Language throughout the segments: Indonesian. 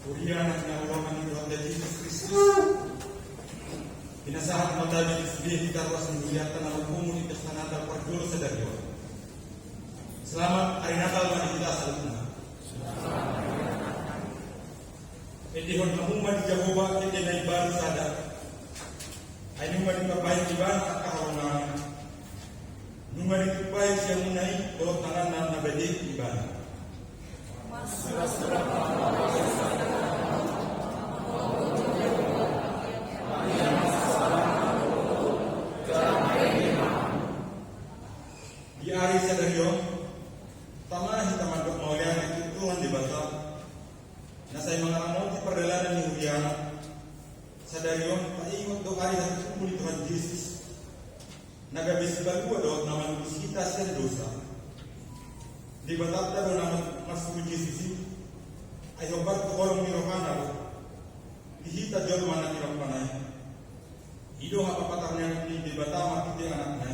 Urian ang naulaman ni Tuhan Yesus Kristus. Pinasahat mo tayo ng sabihin kita ruas ng guliyatan na magpumunitas na natal pagdulo sa Dariyo. Selamat hari Natal bagi kita semua. Edihon namuma di Jehovah kita na ibaru sadar. Ay numa di papayin iban at kahawang numa di papayin siya munay o tangan na nabedi iban. Di hari sa Dariyo, tama kita mandok maulian itu Tuhan di bata. Nasa mga ramon di perjalanan ni Urian sa Dariyo, paingot do hari sa kumpul Tuhan Yesus. Nagabis bago do naman kita sa dosa. Di bata do naman masuk Yesus. Ay obat ko orang ni rohana. Dihita jol mana kirang panay. Ido apa patarnya di bata makiti anaknya.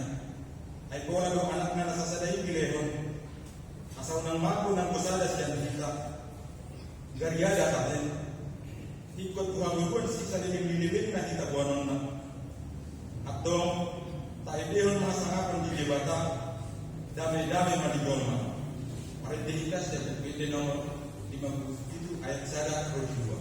Ay bola do anak na nasasaday pilehon. Asaw ng mago ng kusada siya nakita. Garyada tatin. Ikot kuhangipon si sa lilibig na kita buwanon na. At doon, taibihon mga sangapon di libata. Dami-dami maligol na. Marintihitas siya kung pwede nomor 52 ayat sada o 2.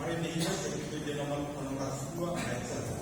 Mari diingat begitu di nomor 2 ayat 1.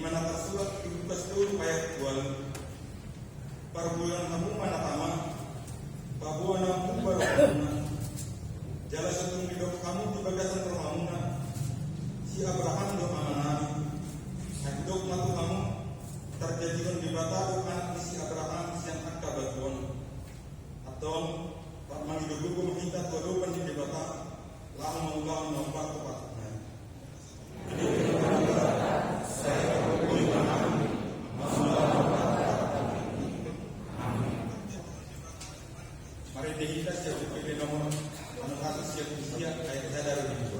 mana tersurat di Lukas 10 ayat 2. Perbuatan kamu mana tama, pabuan kamu baru kamu, jalan satu hidup kamu di bagasan rumahmu, si Abraham doa manani, hidup matu kamu terjadikan di bata anak si Abraham yang akan berbuat, atau tak menghidup hukum kita kehidupan di bata, lama mengulang nomor tepat. Mari kita siap pilih nomor siap usia kayak sadar itu.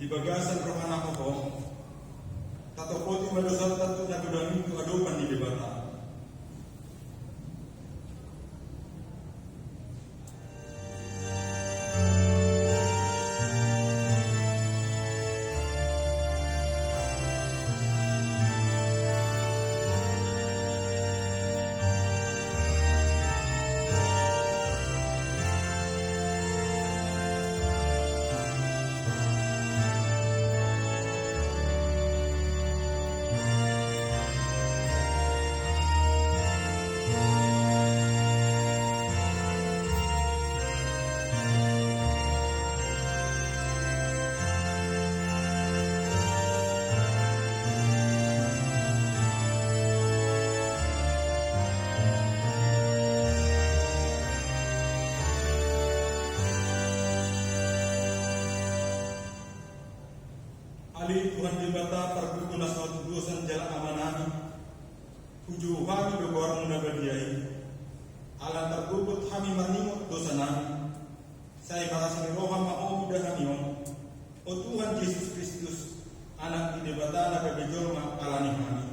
Di bagasan roh anak ko, tatapoti madasal tato na gudangin ko adopan di debata. Ali Tuhan dibata perguna suatu dosan jalan amanani, tujuh kami berbuat munabadiai, alam tergubut kami menimut dosa nami, saya bahas roha mau mudah kami o Tuhan Yesus Kristus, anak di debata naga bejolma alani kami.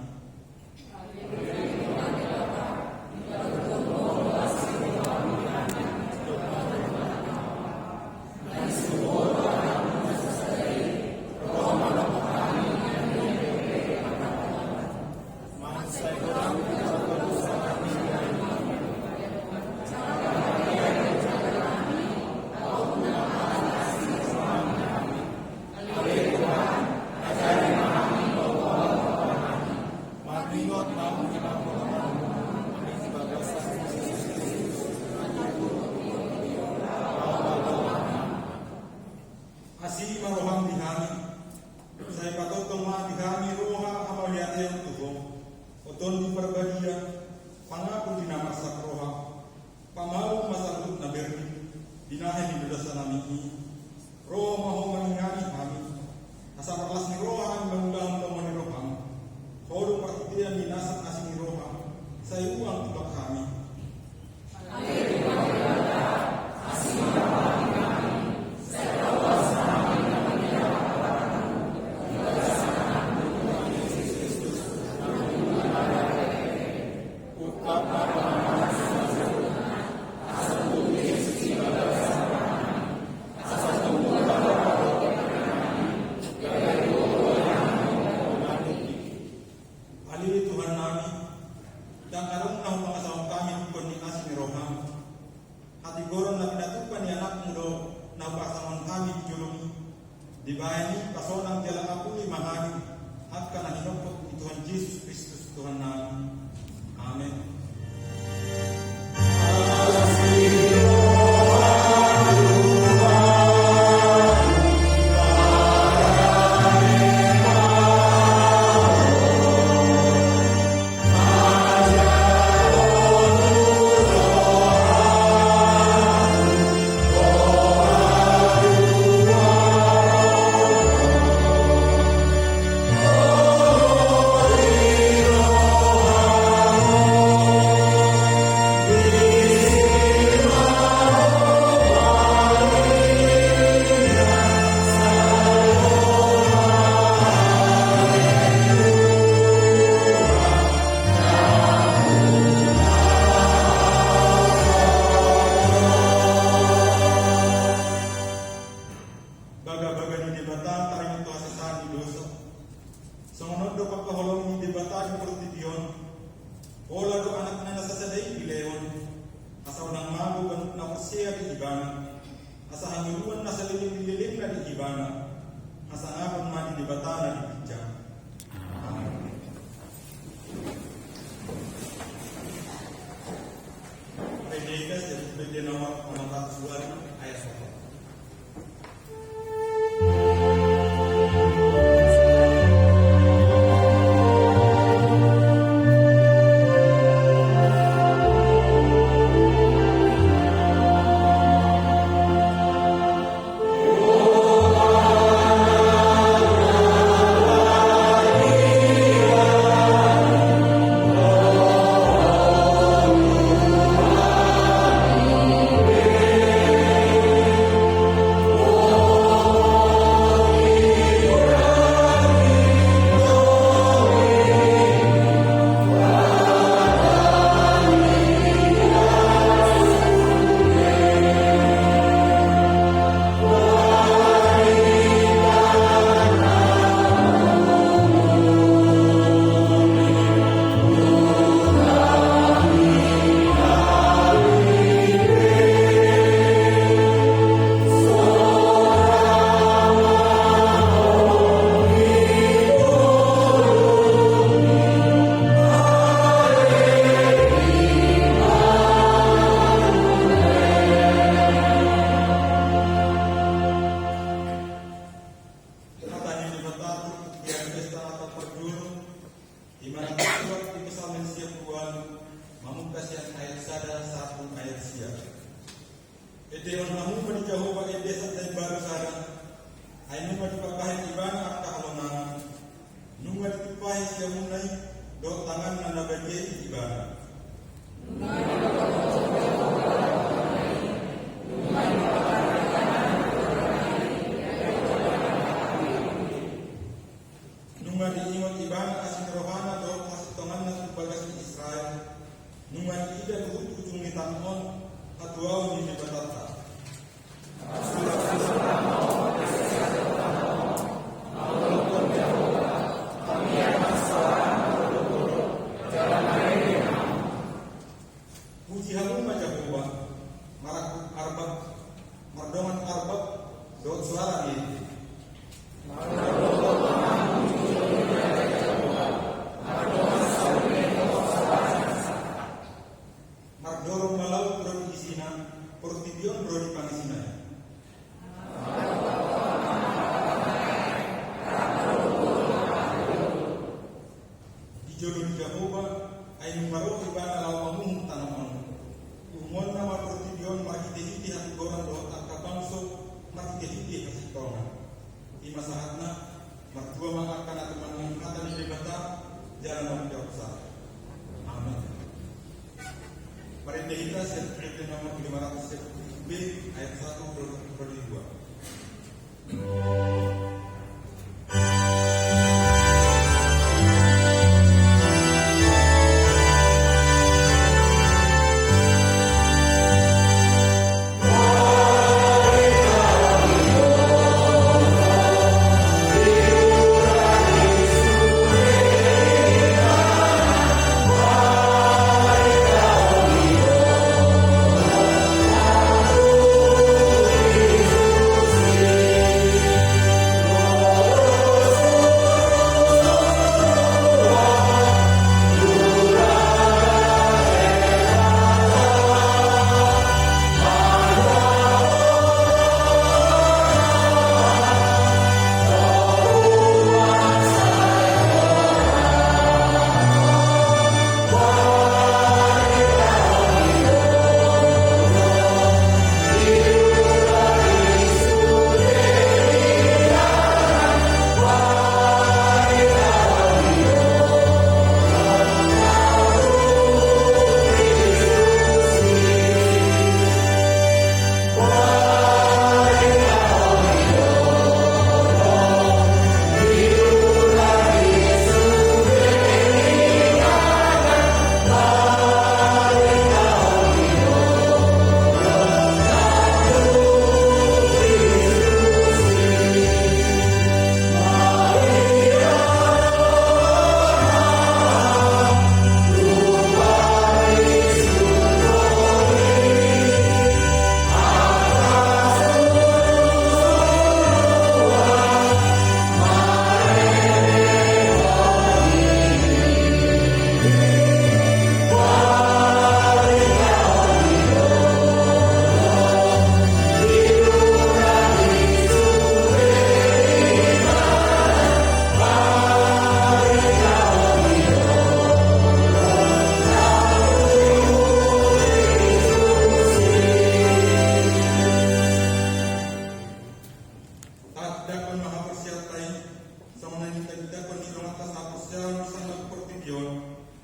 Asih maroham di kami, saya patut toma di kami roha amal lihat yang tuh, oton di perbadia, pangaku di nama sakroha, pamau masa lut naberni, dinahe di dosa nami, roh mahu meningani kami, asal kelas ni roha mengulang tomoni roham, kodong pertidian minasak asing roha, saya uang tebak kami. Tuhan namin. Amin. Baga-baga ni debatan tayo ito asasahan ni dosa. Sumunod do pagkahulong ni debatan ng portibiyon, ola do anak na nasasaday bileon, asa unang mago na pasiya di ibana, asa hangiruan na sa lilim na di ibana, asa ngapon man di debatan na di pijak. Predikas dan predikas nomor 4 ayat 1. Itiyon na mo pa ni Jehovah Edes at ay baru sana ay nung matipapahin ibana at kahalangan nung matipapahin siya munay do tangan na nabagay ibana. Nung matiingot ibana kasing rohana do kasitongan na subagas ni Israel nung matiida do ujung ni tanon at wow ni batata. Puji haluma Jehovah, marakut arbab, mardongan arbab, dot suara ini. Mardorong malau bro di sini, portibion bro di pangisina. Dijolong Jehovah, ay numaro ibana lawamung tanaman. Umon na maportibion makikihiti at goran doon at kabangso makikihiti kasi kongan. Di masahat na, magtua mga kanatuman ng kata ni Debata, jalan menjawab sa. Amin. Perintah seperti nomor 500b ayat 1-2.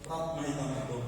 Prap Mahitamando.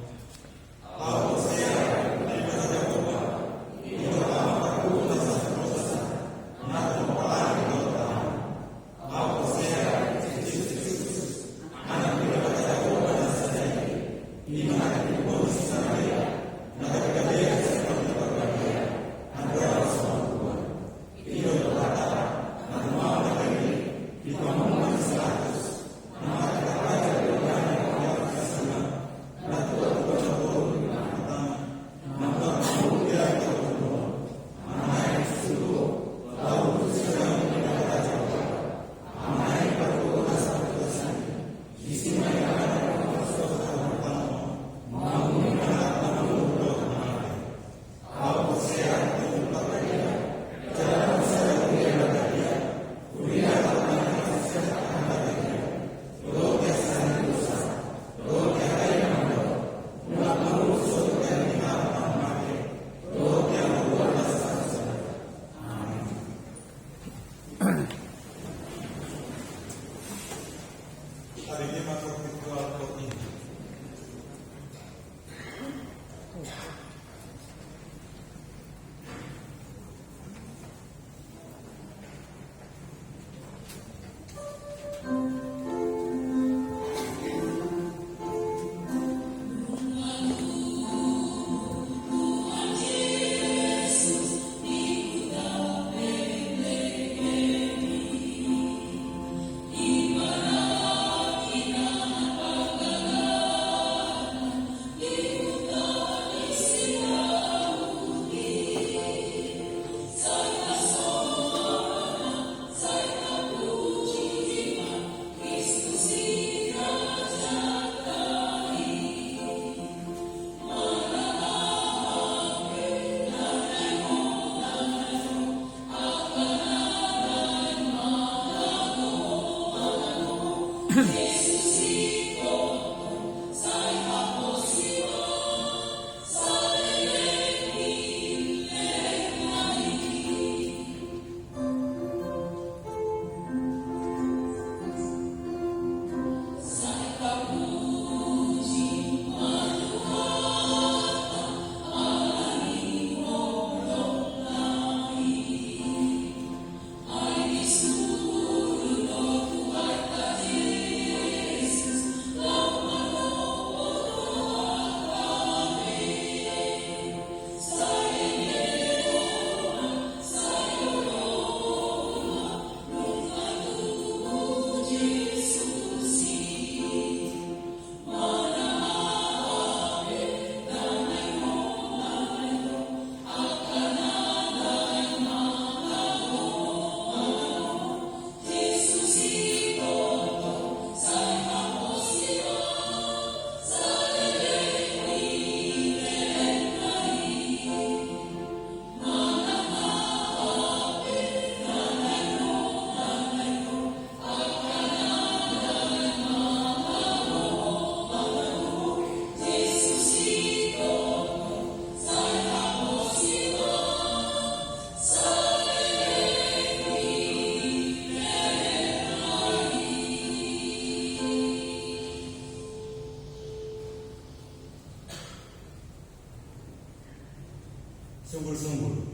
Sungguh-sungguh,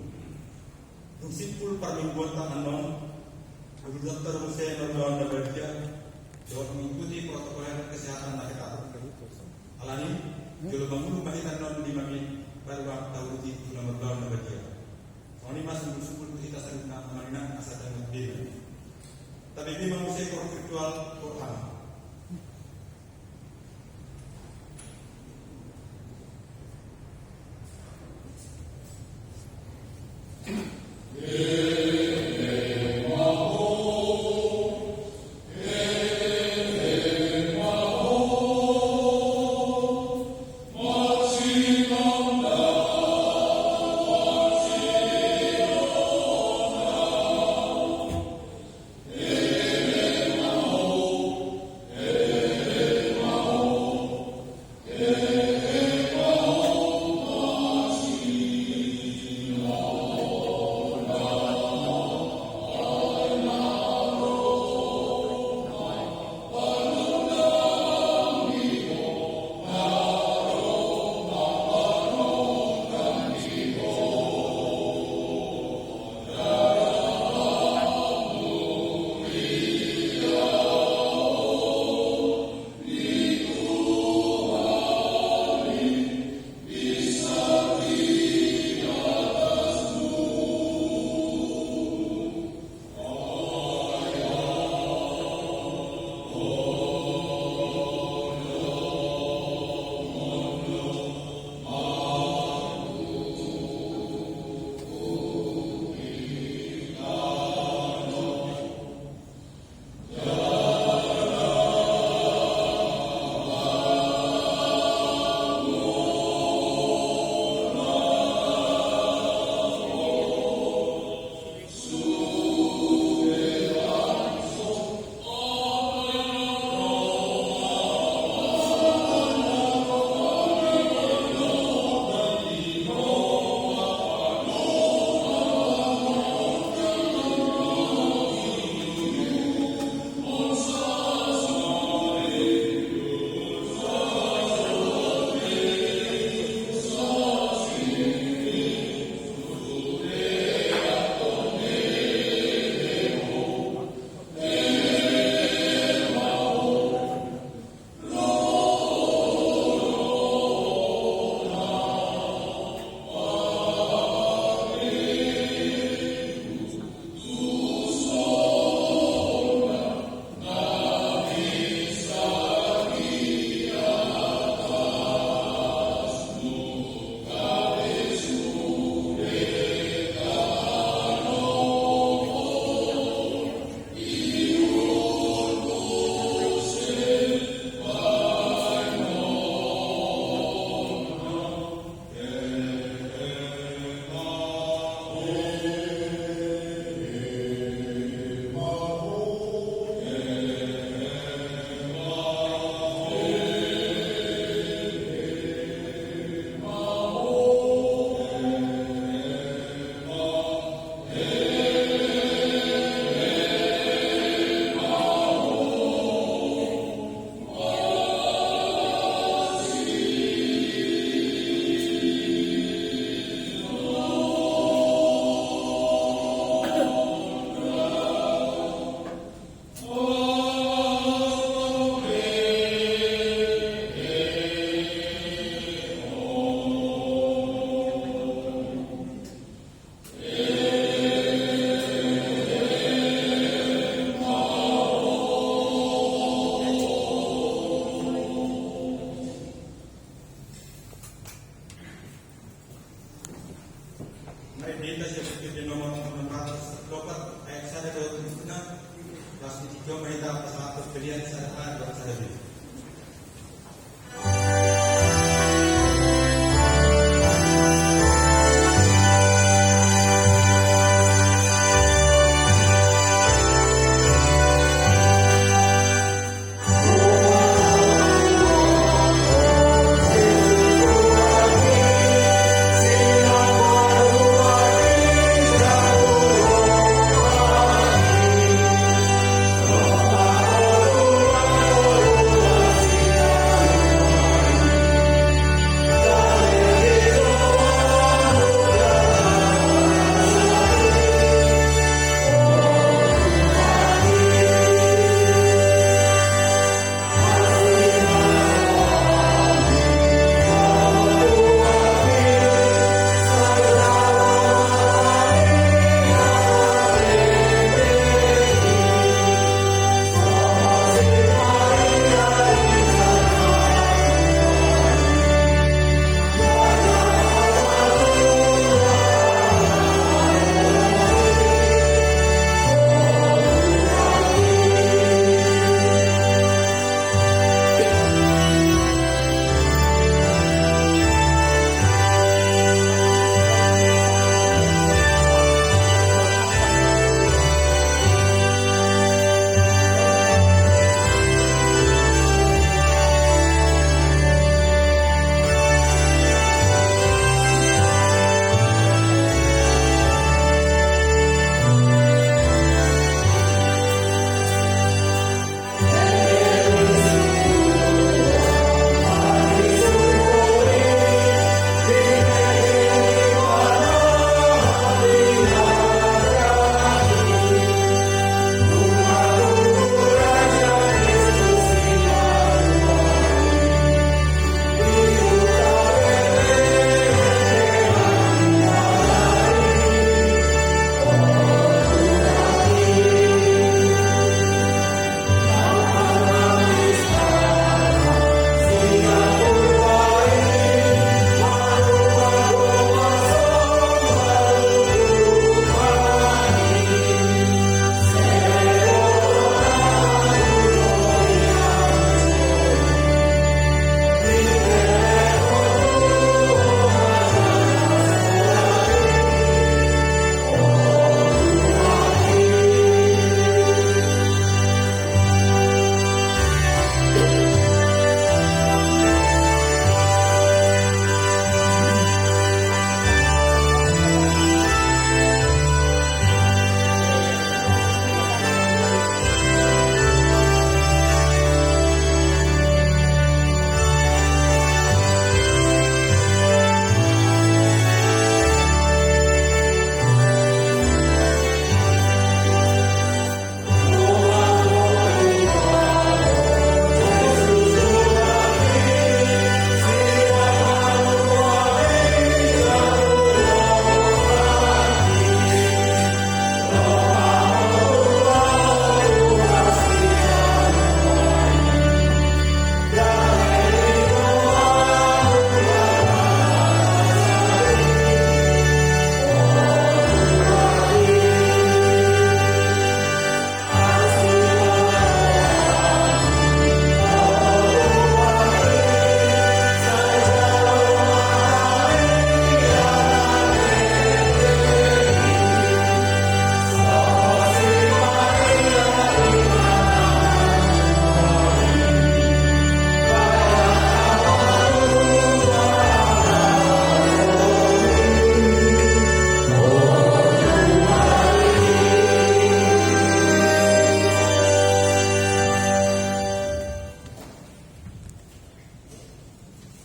prinsipul permingguan tak anon, Dr. Hussein Nurlawan Nabadia, dapat mengikuti protokol kesehatan nasional. Alani, jolo bangulu mahitan non di mami baru tahu di Nurlawan Nabadia. Soalnya masih sungguh-sungguh kita sering mengenal asal dan beda. Tapi ini manusia virtual Quran. Mari kita siap di nomor 404 ayat 1 pasti tiga mereka pasal pilihan sadaan dan sadari.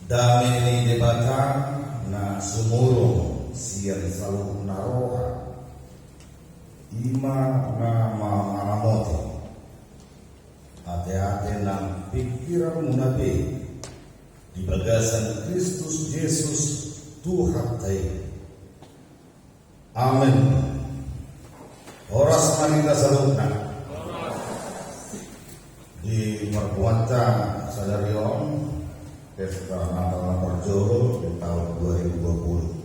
Dami ni debatang na sumurong siya selalu naroha ima na mamaramote ate-ate ng pikiran munabi di bagasan Kristus Yesus Tuhan tayo. Amen. Oras manita sa lugna di Marbuanta sa Darion Pesta Natal Perjolo di tahun 2020.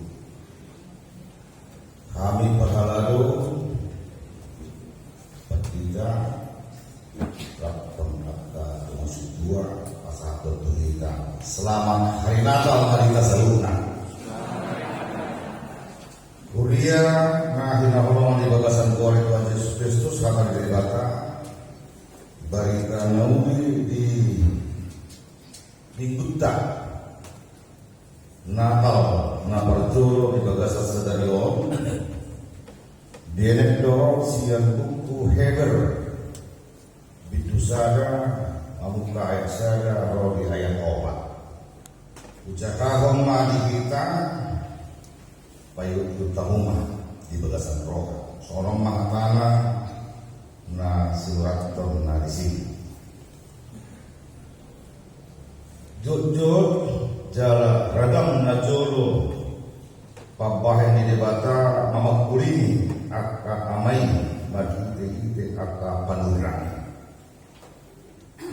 Kami perhalado Pertiga Rapon Akka Tumusuk 2 Pasal Bertuhika. Selamat Hari Natal Hari Kasaluna. Kuria na hinakulungan di bagasan kuari Tuhan Yesus Kristus akan diribata barika nauli di Gutta Natal na perjuro di bagasan sedarion dienekdo siang buku Heber bitusada amuka ayat sada rodi ayat obat ucakahong madi kita payu utahuma di bagasan roh sorong mangatana na surat na di sini jujur jala radam na jolo pabahe ni debata mama kulini akka amai madite akka panurani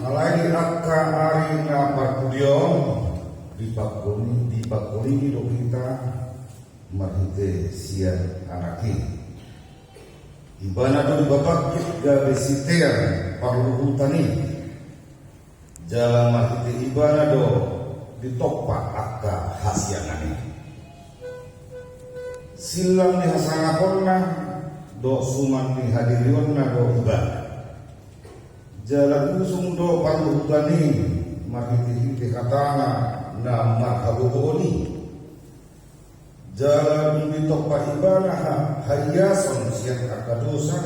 alai akka ari na parkudio di pakuni do kita mahite sian anaki ibana do babak gabe siter parluhutani jala mahite ibana do ditopak akka hasianani silam ni hasanaponna do suman ni hadirionna do ibana jala usung do parluhutani mahite katana na marhabuboni jalan ditokpa ibana hayason siang akadosa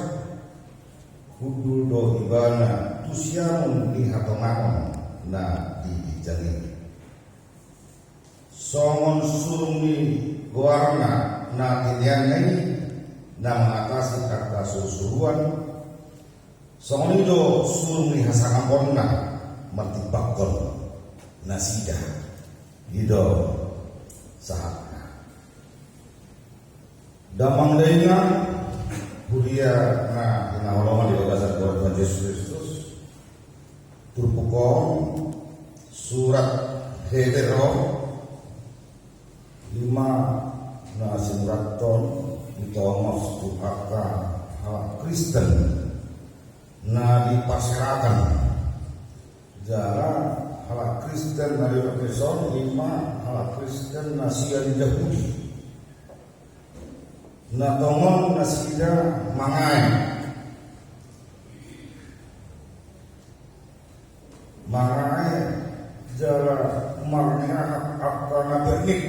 hudul do ibana tusiamun di hatomanon na diijani songon surung ni warna na tinyangai na mengatasi kata susuruan songon itu surung ni hasangamponna martibakon nasidah hido sahat damang daingan kuliah na hinaulungan di bagasan Tuhan Yesus Kristus turpukong surat Hebero 5 na simuraton itomos tu akka Kristen na dipaserakan jala hala Kristen na dipaserakan 5 hala Kristen na siya di Yahudi na tongon na sida mangai jala marnia akka na bernik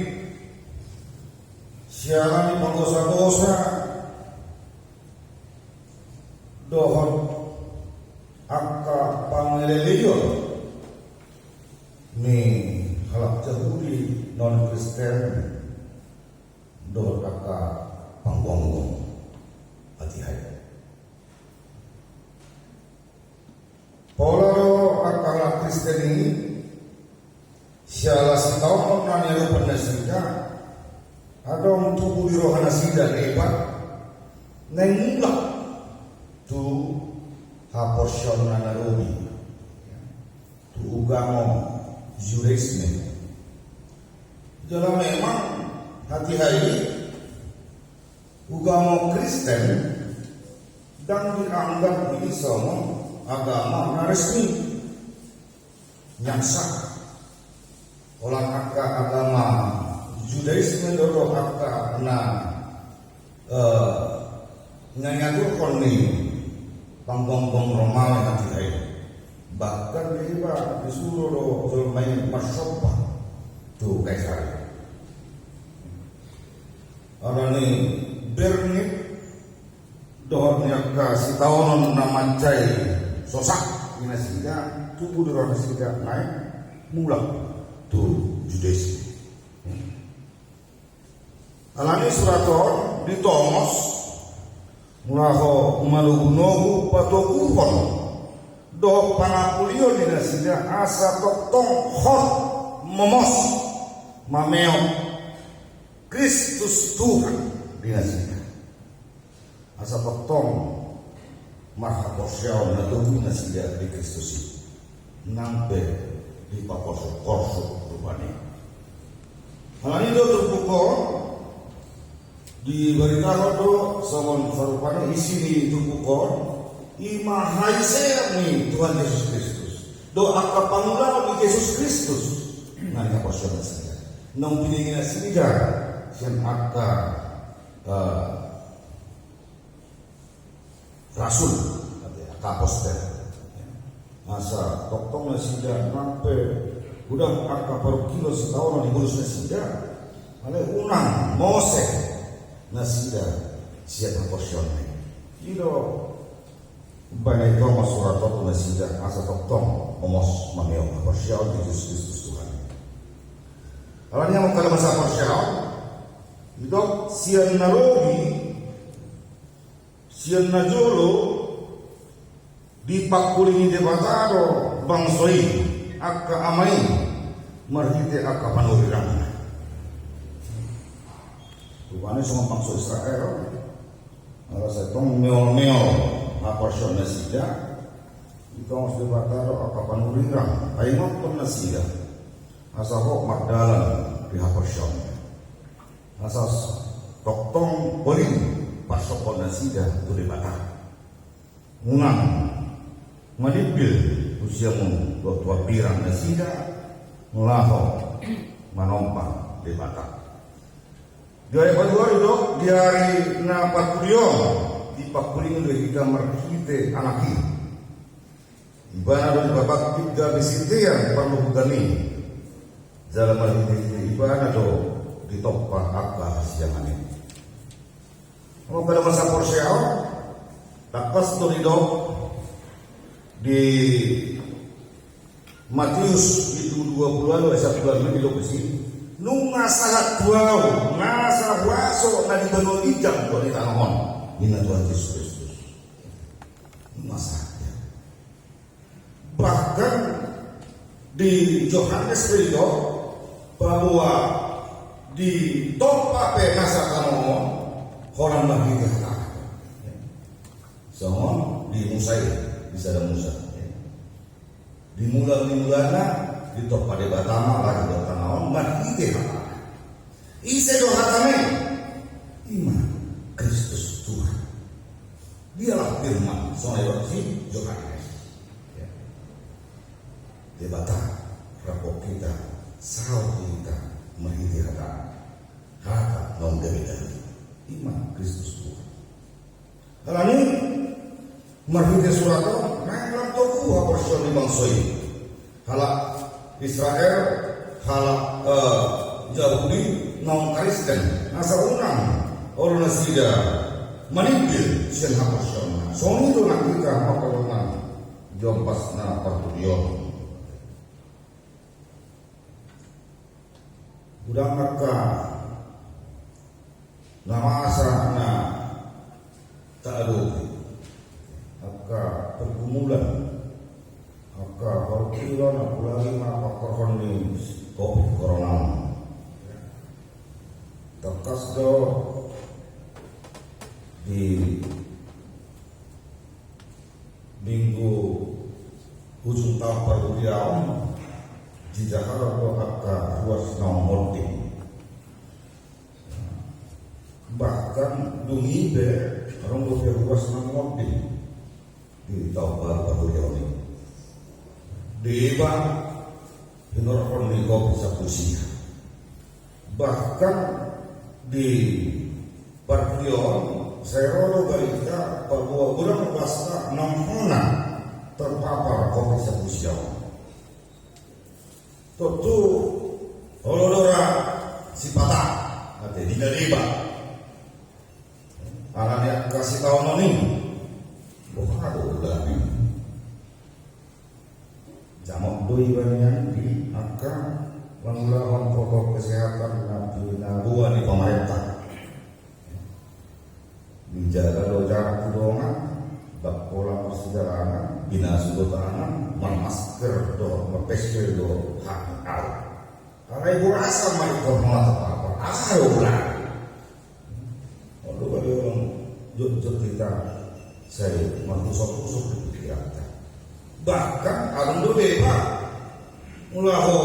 sialan di panggosa-gosa dohon akka pangeleliyon ni halak Yahudi non Kristen dohon akka panggonggong hati-hati. Polaro akala Kristen ini siala setahun na nirupan na sida adong tubuh di rohana sida lebat nengulak tu haporsion na narobi tu ugamo jurisme dalam memang hati-hati ugamo Kristen dan dianggap ini semua agama na resmi yang sah oleh agama Judaisme dodo akka na nyanyaturkon ni panggonggong Romawi hati-hati bahkan dia disuruh do zulmain masyopah tu kaisar orang ni Bernik dohnya kasih tahunan nama cai sosak ina sida tubuh dorong sida naik mulak tu Judaisme alani suraton ditomos mulaho malugunogu patokuhon do pangapulio dina sida asa totong hot momos mameo Kristus Tuhan dina sida asa totong marhaposyao na tubuh na sida di Kristus nampe di pakorso rupane alani do terbuko diberitahu do sama sarupanya isi di tubuh kon imahai saya nih Tuhan Yesus Kristus doa kapangulang di Yesus Kristus nanya porsi saya nong piningin sida sian akka rasul apostel masa toktong sida nampe udah akka paru kilo setahun di bulus sida ale unang mose nasida siap proporsional ilo banyak itu surat itu nasida asa toktong omos mameo proporsional di Yesus Kristus Tuhan kalau dia mau kalau masa proporsional itu sian narogi sian najolo di pakulingi debatado bangsoi akka amai marhite akka panurirang Tuhan semua bangsa Israel kalau saya tong meol-meol aporsion nasida itu harus dibatar apa panurirang ayo pun nasida asal magdalan di aporsion asal toktong poling pasok nasida itu dibatar unang manibil usiamu tua pirang nasida ngelaho manompang dibatar Gaya kedua itu di hari na Paturion di Pakuling udah kita merhite anaki. Ibana dan bapak tiga besitian perlu kami. Dalam hal ini ibana do ditopah akal siang ini. Mau pada masa porsial takas tu di Matius itu 20 ayat 1 di lokasi. Nung nasa duaw, nasa waso na di banol ijam ko di tanahon. Ina Tuhan Yesus Kristus. Masaknya. Bahkan di Yohanes itu bahwa di topa pe nasa tanahon orang bagi kata. Semua di Musa bisa ada Musa. Di mula-mulana di topa de batama lagi do tanahon marhite hata ise do hatame iman Kristus Tuhan dialah firman soalnya si Yohanes de batama rapok kita sao kita marhite hata non debeda iman Kristus Tuhan kalau ini marhite surato nang toku aposol di bangsoi halak Israel halak Yahudi naon Kristen asa unang orang nasida manipil sian haposon song itu nak kita makolongan jompas na Paturion udah maka nama asa na tak ada maka pergumulan maka perkiraan aku lagi apa korban ini COVID corona tekas do di minggu ujung tahun perbulan di Jakarta do akan ruas nomor bahkan dungibe orang do ruas nomor di tahun perbulan ini Deba Hinor Niko bisa pusing. Bahkan di Parkion saya rolo berita bahwa bulan puasa 6 terpapar COVID-19. Tentu olodora si patah ada di Deba. Anaknya kasih tahu noni, bukan ada udah nih. Jamak doi banyak di akan melawan protokol kesehatan nabuan di pemerintah. Menjaga do jarak kudongan, bak pola persidangan, bina sudut tangan, masker do, masker do, hak al. Karena ibu rasa mai korban apa? Ayo bulan. Kalau ada orang jujur kita, saya masuk di pikiran. Bahkan alam do beba mulaho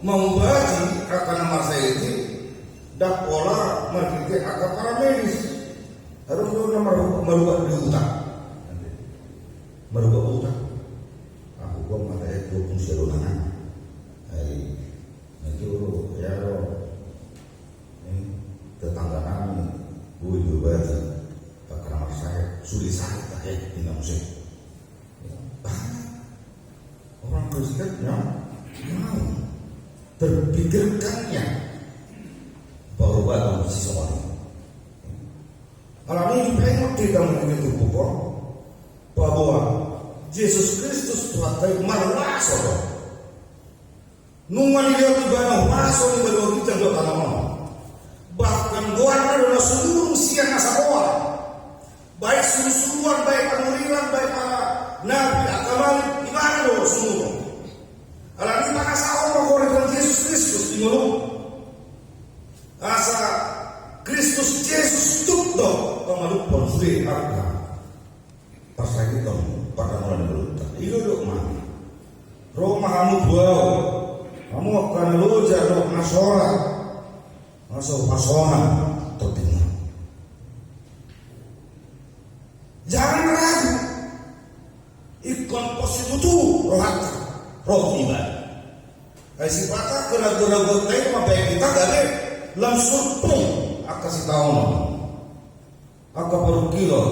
membaji akan masa itu dak pola markite aka para medis harus dulu merubah utang merubah utang aku kok ada itu fungsi rulangan hai itu ya tetangga kami Bu Ibu Bati Pak Keramat saya sudah saya tinggal musik orang Kristen yang mau terpikirkannya bahwa baru si soal malam ini pengen kita mengenai buku bahwa Yesus Kristus Tuhan Tuhan malah soal nungan dia tiba masuk di bawah kita dua tanah bahkan doa adalah seluruh siang nasawa baik seluruh baik penuriran baik para nabi agama ibadah doa semua alami maka sahur menghormati Yesus Kristus di mulut asa Kristus Yesus tukdo pemeluk ponsuri harga pasal itu pada mulai beruta itu dok mah Roma kamu buau kamu akan loja dok nasora masuk pasokan tertinggal jangan ragu ikon positu rohata roh ibadah ay sipata keraguan-raguan tayo mabaya kita gani langsung pun akasih tahu aka perukilo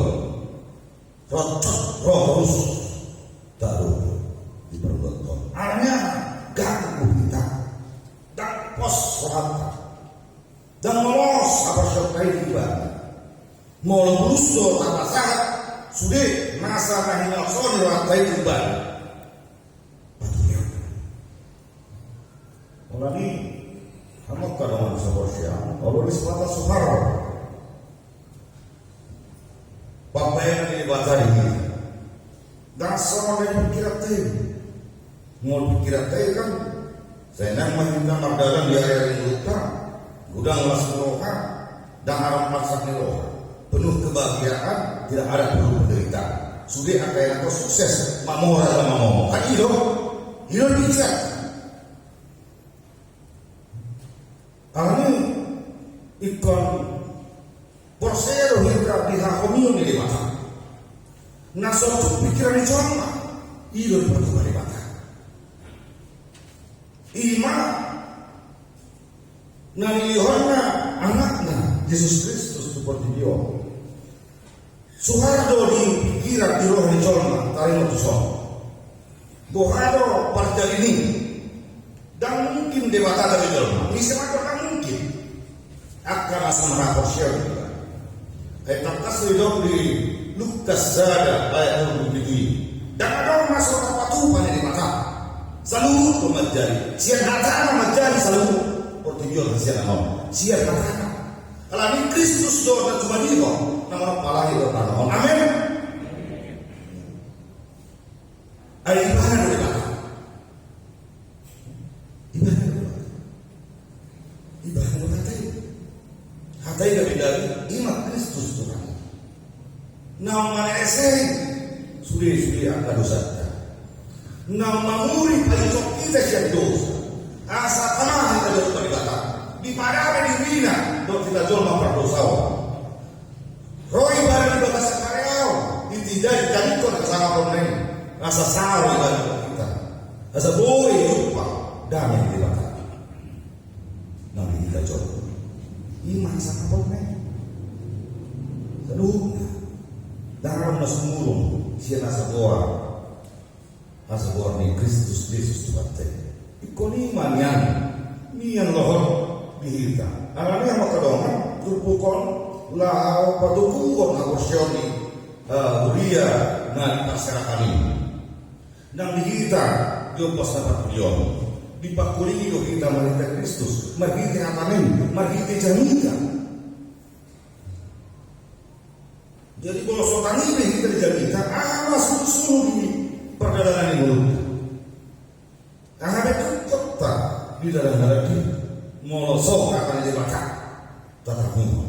roh terus taruh di perbuatan hanya ganggu kita dan pos rohata dan melos apa syukai ibadah mau berusaha tanpa sahat sudah masa kahina soni rohata ibadah lagi kamu kadang seharusnya kalau di selatan Soekarno Bapak yang dibaca ini dan semua yang pikiran mau pikiran kan saya nak menghindar mardalan di area Luta gudang Lasloha dan harap masak Niloha penuh kebahagiaan tidak ada perlu penderitaan sudah akan kau sukses mamora dan mamomo kan hidup bijak Alami ikon porsero hidra di hakomion di mata. Nasok pikiran itu apa? Idol pada balik mata. Ima nalihorna anaknya Yesus Kristus seperti dia. Suhardo di pikiran di roh di colma tarino tuson. Bohado partai ini dan mungkin dewata dari colma. Bisa macam mungkin akan asal merapor syarikat. Ayat kasih dok di Lukas Zada ayat 27. Dan ada masuk kapatupan di mata. Selalu pemajari. Sian hata pemajari selalu. Portugal sian nom. Sian hata. Kalau ini Kristus do dan cuma dia. Nama palahi do tanah. Amin. Ayat ibadah dari mata. Ibadah hatai dari iman Kristus Tuhan. Nama esai sudah angka dosa. Nama murid pajok kita siap dosa. Asa tanah kita jauh peribatan. Di padane di Wina dok kita jual mampar dosa. Roy barang di bahasa kareau ditijai dijadikan kesana koneng. Asa saru ibadah kita. Asa boy lupa damai di belakang. Nabi kita coba iman sama boleh seluruhnya dalam nasemurung siya nasa goa ni Kristus Yesus Tuhan ikon iman yan niyan lohor dihita anaknya makadongan turpukon lao patukukon agosyon ni Uria na pasarakan ini nang dihita yung pas na patulion dipakulingi ko kita malita Kristus marhiti hatamin marhiti jamika jadi kalau sotan ini kita dijamika awas susu di perdagangan ini mulut ada kota di dalam hati molosok akan dibaca tatamu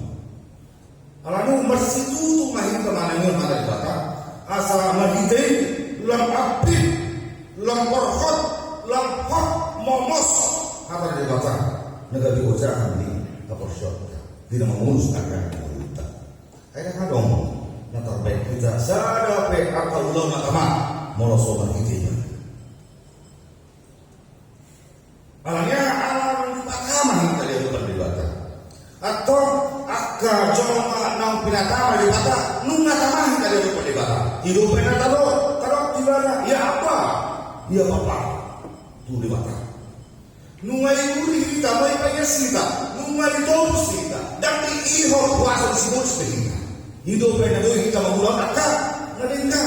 alanu masih tutup mahin temanannya mana dibaca asal marhiti lam api lam porhot lam hot momos apa di belakang negara diucapkan ini kaporsyot tidak mengurus akan kita. Kaya kadong natarbaik kita sadape akal ulang nakama molosoban kita. Alanya alam dipakaman kita dia bukan dibata. Atau akka joma nang pinatama dibata nung nakama kita dia bukan dibata. Hidupnya talo dibata ya apa? Ya apa? Tu dibata. Nungai uri kita mai payasita, nungai dobus kita, dan iho kuasa disebut kita. Hidup yang doi kita mengulang akal, nadengka.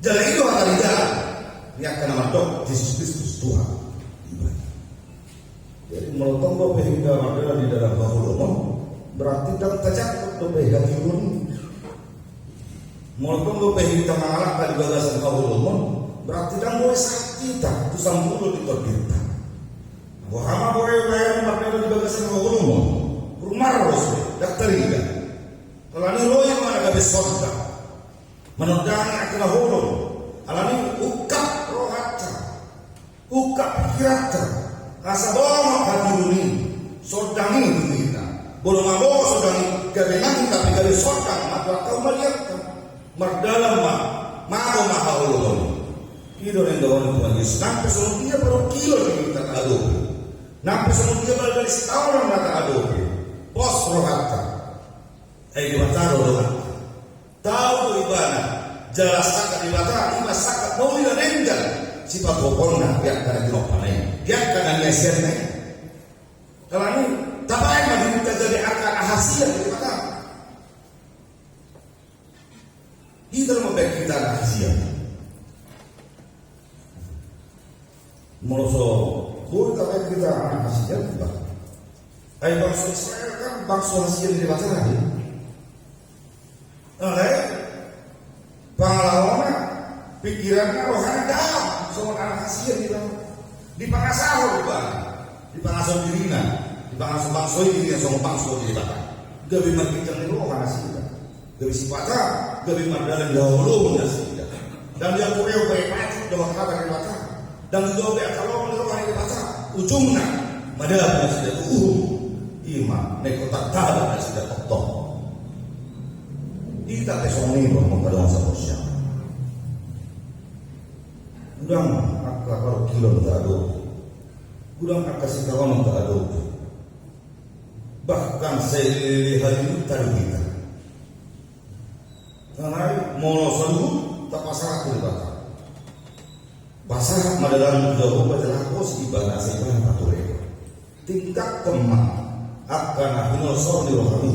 Jalan itu akan jalan. Ini akan nama dok Yesus Kristus Tuhan. Jadi melotong dope hingga adalah di dalam bahulomon, berarti dan tercatat dope hingga turun. Melotong dope hingga mengalahkan di bagasan bahulomon, berarti dan boleh sakit kita, itu sambulu di kita. Wahama boleh bayar makna di bagasan bahulomon, rumah harus dokter ini. Kalau ini loh yang mana gabe sorga, menodang akan hulum, alami ukap rohata, ukap pikiran. Asa bawa hati ini, sodangi kita. Boleh mabawa sodangi, gabenang tapi gabe sodang, maka kau melihat mardalam mau mahal. Kilo yang dawan Tuhan Yesus, nampak semua dia baru kilo yang kita aduk. Nampak semua dia baru dari setahun yang kita aduk. Pos rohata, dibataro doang. Tahu ibadah, jelas sakat dibataro, ibadah sakat mau tidak nenggal. Sifat pokoknya dia akan diropanai, dia akan ngesernya. Kalau ini, tapai mah kita jadi akan hasil dari mata. Kita membaik kita hasil. Moloso, boleh tapai kita hasil juga. Ayo bangsa Israel kan bangsa hasil dari mata lagi. Pengalaman, pikirannya rohani dalam. Soal anak hasil di pangasau di pangasau dirina, di pangasau bangsa ini yang sama bangsa di batang. Gabi markitan itu orang hasil, gabi sifata, gabi mardalan dahulu hasil. Dan dia kureu baik mati dalam kata di batang. Dan juga baik kalau orang di batang. Ujungnya, madal hasil itu ima nekotak tada hasil oktob. Kita pesoni mengkadang saposya. Gudang akka baru kilo tak ada, gudang akka sekawan tak ada. Bahkan saya hari ini tak ada kita. Karena mono selalu tak pasang aku di batang. Pasang madalan jauh bacalah kos ibadah saya pature. Tingkat teman akan akhirnya di rohani.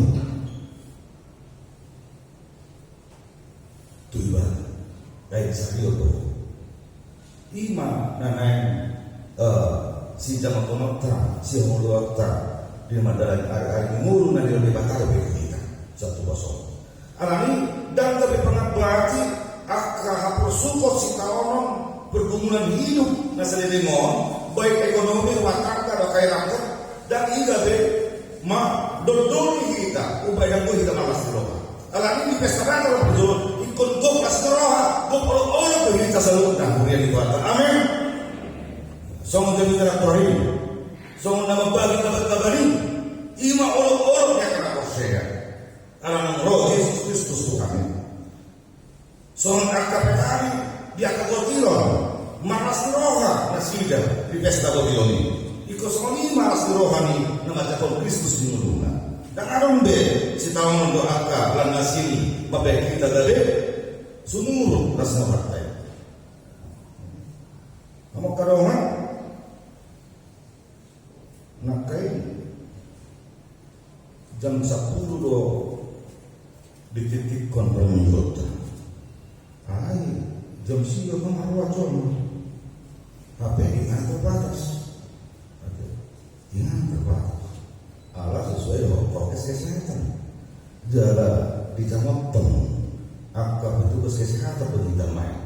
Tu ibadah, baik serius tu. Ima nanai si jaman konotra si homologa di mandalan hari mulu nanti lebih bakal lebih kita satu bosok. Alami dan lebih pernah berarti akal hapus support si taonon pergumulan hidup nasi lengon baik ekonomi watak ada kaya rangka dan iga be ma dordoni kita ubah yang kita malas terloka. Alami di pesta kalau berjual ikut gok kasroha gok orang kita selalu dan kemudian dikuatkan. Amin. Song demi terakhir, song nama bagi kabari, ima orang yang kena korsea. Alam roh Yesus Kristus Tuhan. Song akapetari dia kagotilon, malas roha nasida di pesta gotiloni. Iko song ini malas rohani nama jakon Kristus di muluna. Dan arong be si tahun doaka lan nasini mabek kita gabe sumurun rasna partai. Kamu karongan nakai jam 10 do dititik kon berminut. Ai jam 10 kan harus acon. HP ingat terbatas. Ingat terbatas. Allah sesuai dengan prokes kesehatan. Jalan di jamak teng, akal petugas kesehatan begitu main.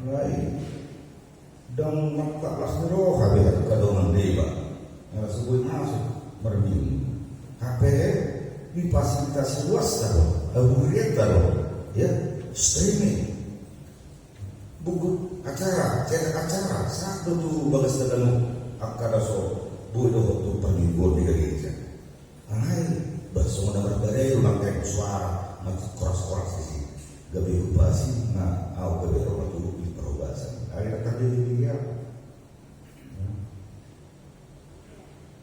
Lain dan mata lasro habis kadongan deba. Yang sebut masuk berbini. HP difasilitasi luas tahu, lihat tahu, ya streaming, buku acara, cetak acara, satu tu bagas dalam akar so bodoh tu perningguan di gereja. Anai bahasa mana berbeda rumah kayak suara macam koras-koras sih. Gabi ubasi na au gabi rumah tu di perubasan. Hari datang jadi dia.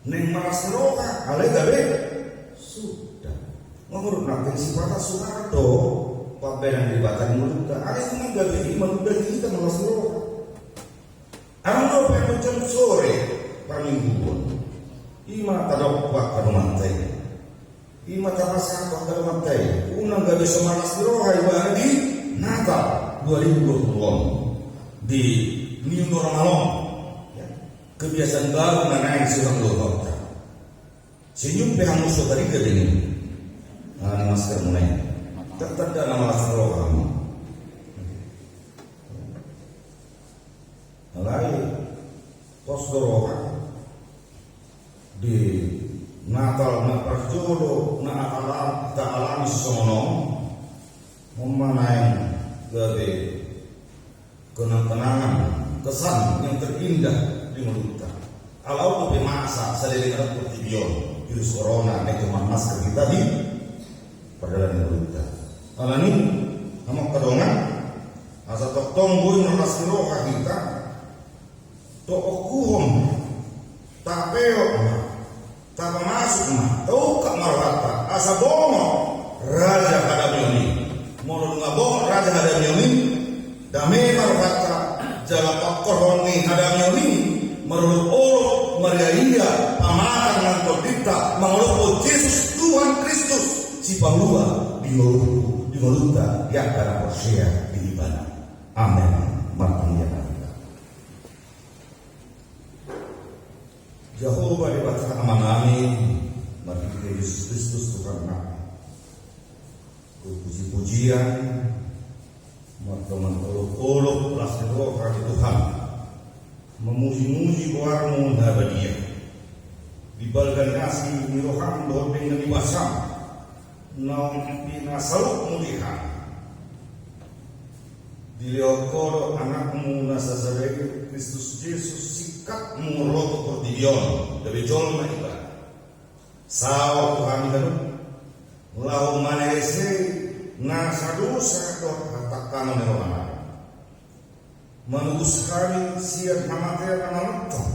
Neng malas roka, alai gabi sudah. Ngurut nanti sifat Soeharto, paberan di Batam mulut. Alai cuma gabi manusia kita malas roka. Ang dope jam sore pamingguan. Ima tadok wa kanumatay. Ima tapasan wa kanumatay. Unang gabi sa malas rohay wa di Natal 2020 di New Normal. Kebiasaan baru na naik silang luhok. Senyum pehang musuh tadi kedingin. Masker mulai. Tertanda nama malas rohay. Lain pos dorohan di Natal na perjodoh na alam kita alami sono memanai dari kenang-kenangan kesan yang terindah di mulut kita. Kalau lebih masa selain ada pertibion virus corona itu masker kita di perjalanan mulut kita. Kalau ini nama kedongan asa toktong boy nalas roha kita. To okuhom tapeo tak masuk mah tau kak marwata asa bongo raja hadamioni mono nga bongo raja hadamioni dame marwata jala pakkoroni hadamioni marulu olo mariaia pamakan ng kodita mangolo Yesus Tuhan Kristus si palua di moluta yang kana persia di ibana. Amin. Martinya Jehovah dibaca amanami bagi Yesus Kristus Tuhan kami. Puji-pujian teman olok-olok belas roh kami Tuhan memuji-muji warmu nabadia dibalkan kasih miroham doheng dan dibasam naum pinasaluk mulihan diliokoro anakmu nasazarek Kristus Yesus sikap menguroto pertibion dari jolma ibadah sao Tuhan itu lau manese nasadusa atau hatakan menerwana manus kami siap hamatnya namanotong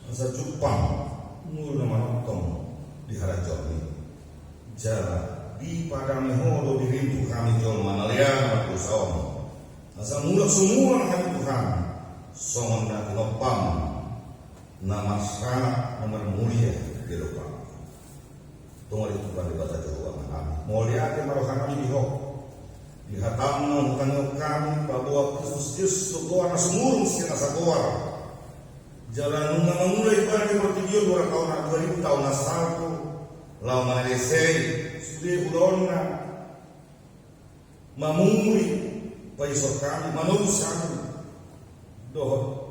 nasa Jepang mulu namanotong di harajoni jala di padang meholo di rindu kami jolma nalian aku saom nasa mulak semua kami Tuhan songon na tinopam nama sana nomor mulia di depan. Tunggu itu kan dibaca Jawa kami. Mulia ke marohan kami bihok. Di hatamna utang kami bahwa Kristus Yesus tuh anak semurung sih nasa kuar. Jalan nunga memulai pada di pertibion 2 tahun 2000 tahun satu. Lau manalesei sudah budona mamuri paisor kami manusia doh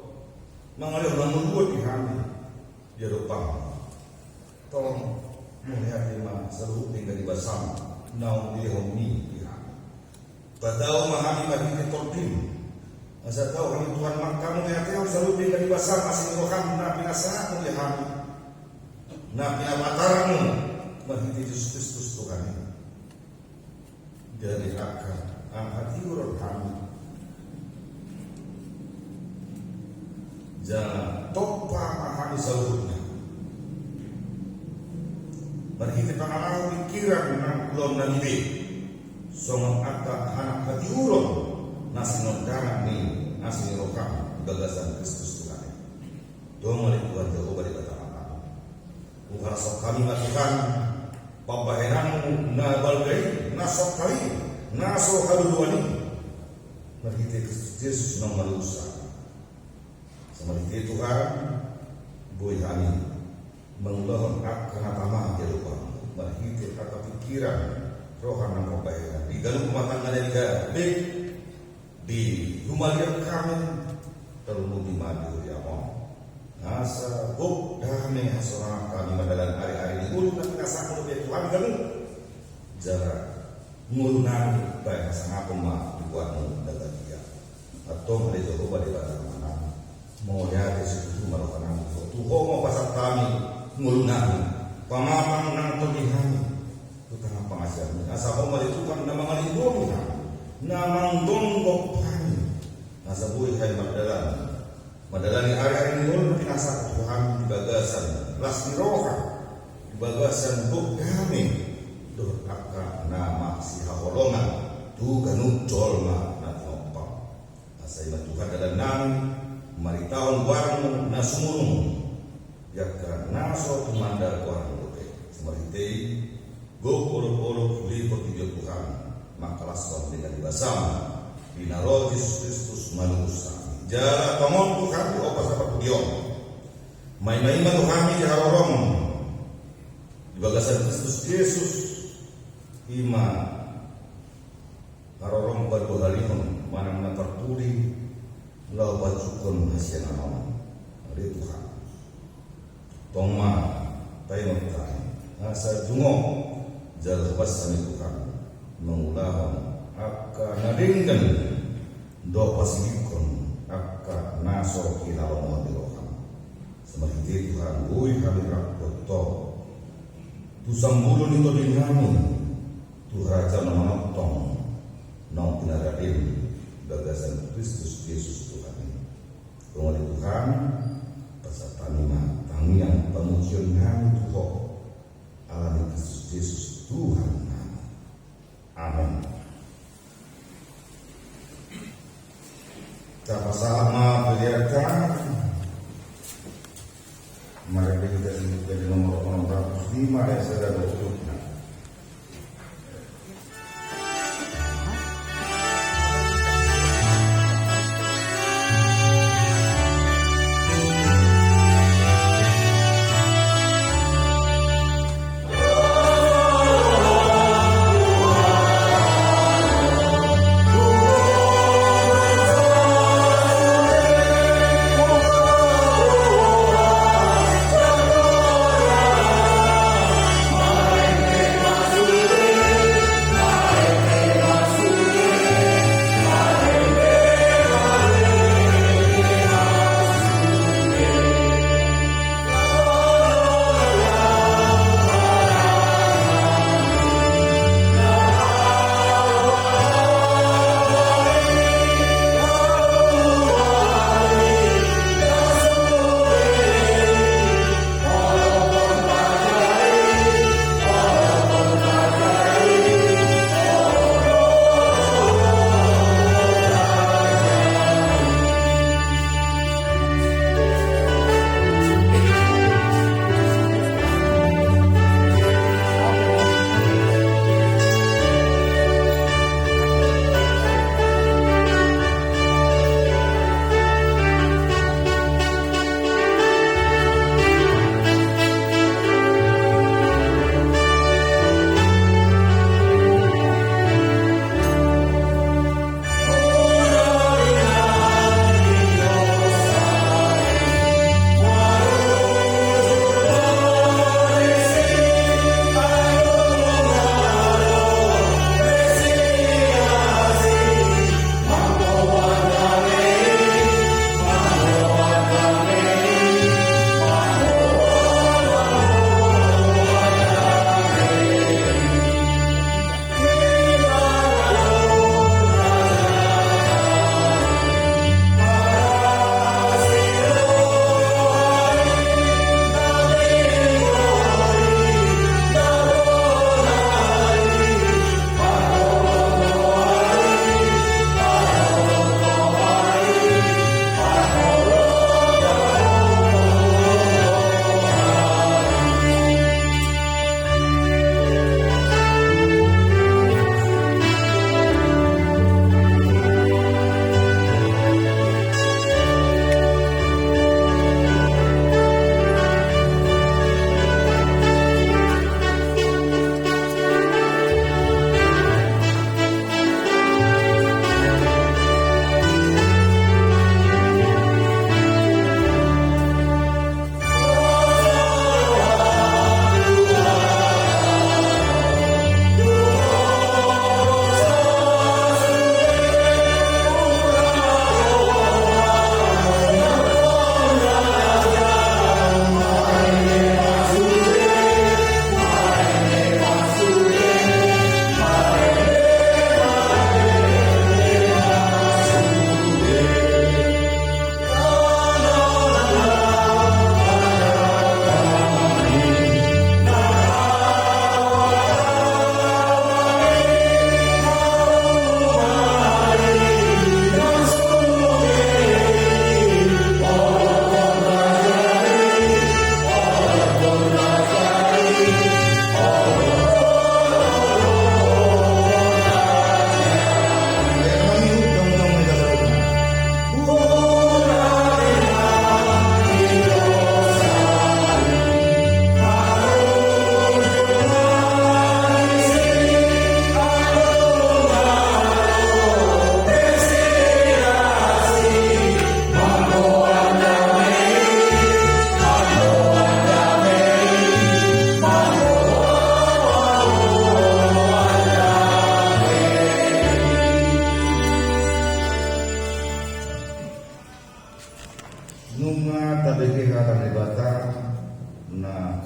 mengalir namun dua di kami dia depan tolong melihat lima seru tinggal di basam naun di homi di kami padahal mahami bagi ditordin masa tahu kami Tuhan makamu melihat yang seru tinggal di basam asing roham na pinasamu di kami na pinapataramu bagi Yesus Kristus Tuhan dari akar hati urut kami jangan topa mahami salurnya. Bagi kita alam pikiran ng ulom na libi. Songon atta anak hatiuron nasi nondanak ni nasi nirokam gagasan Kristus Tuhan. Doa malik Tuhan Jehovah di kata-kata. Tuhan sok kami matukan pabahenanmu na balgai nasok kali naso haluduani. Bagi Kristus Yesus nang malusa. Seperti Tuhan, boy kami mengulang akan apa dia lupa berhitir kata pikiran rohan dan kebaikan di dalam rumah tangga dan di rumah lihat kami terlalu di madu ya om asa damai seorang kami madalan hari-hari ini ulu dan kasar lebih Tuhan kamu jarak ngulunan baik sangat pemah dibuatmu dan dia atau mereka coba di mana mau lihat di situ malu karena itu mau pasang kami ngulungan pamapang nang tolihami tutang pangasiami asa ko malitukan na mga libong na mangdonggok kami nasa buhay kay madalani ari-ari ni Lord pinasa ko Tuhan di bagasan las ni roka di bagasan buk kami doon aka nama si hakolongan tu ganun jolma na tinopang asay na Tuhan dadan namin maritaon warang na sumulong yakka naso tumanda warang loke semarite go polo-polo kulipot di Tuhan makalaswan dengan bersama binaro Yesus Kristus manusia jala pamon Tuhan di opas apa tudion may-may Tuhan di harorong di bagasan Kristus Yesus ima harorong batu halihon manang natartuli lau bacukon hasil nama dari Tuhan tongma tayo tayo nasa jungo jala basami Tuhan mengulahon akka nadinggan do pasilikon akka naso kinalong madirohan semariti Tuhan buhay kami rakoto tusambulo nito dinami tu raja namanotong nang pinaratin bagasan Kristus Yesus Tuhan kung Tuhan pasatanima tangiang pamusion kami Tuhan alami Kristus Yesus Tuhan kami amin. Sama perlihatkan mari kita sebutkan di nomor 605 yang sudah berikutnya.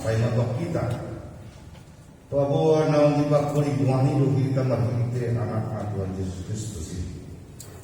Pai matok kita. Tua buah naung di bakuri buah hidup kita mati kita anak Tuhan Yesus Kristus ini.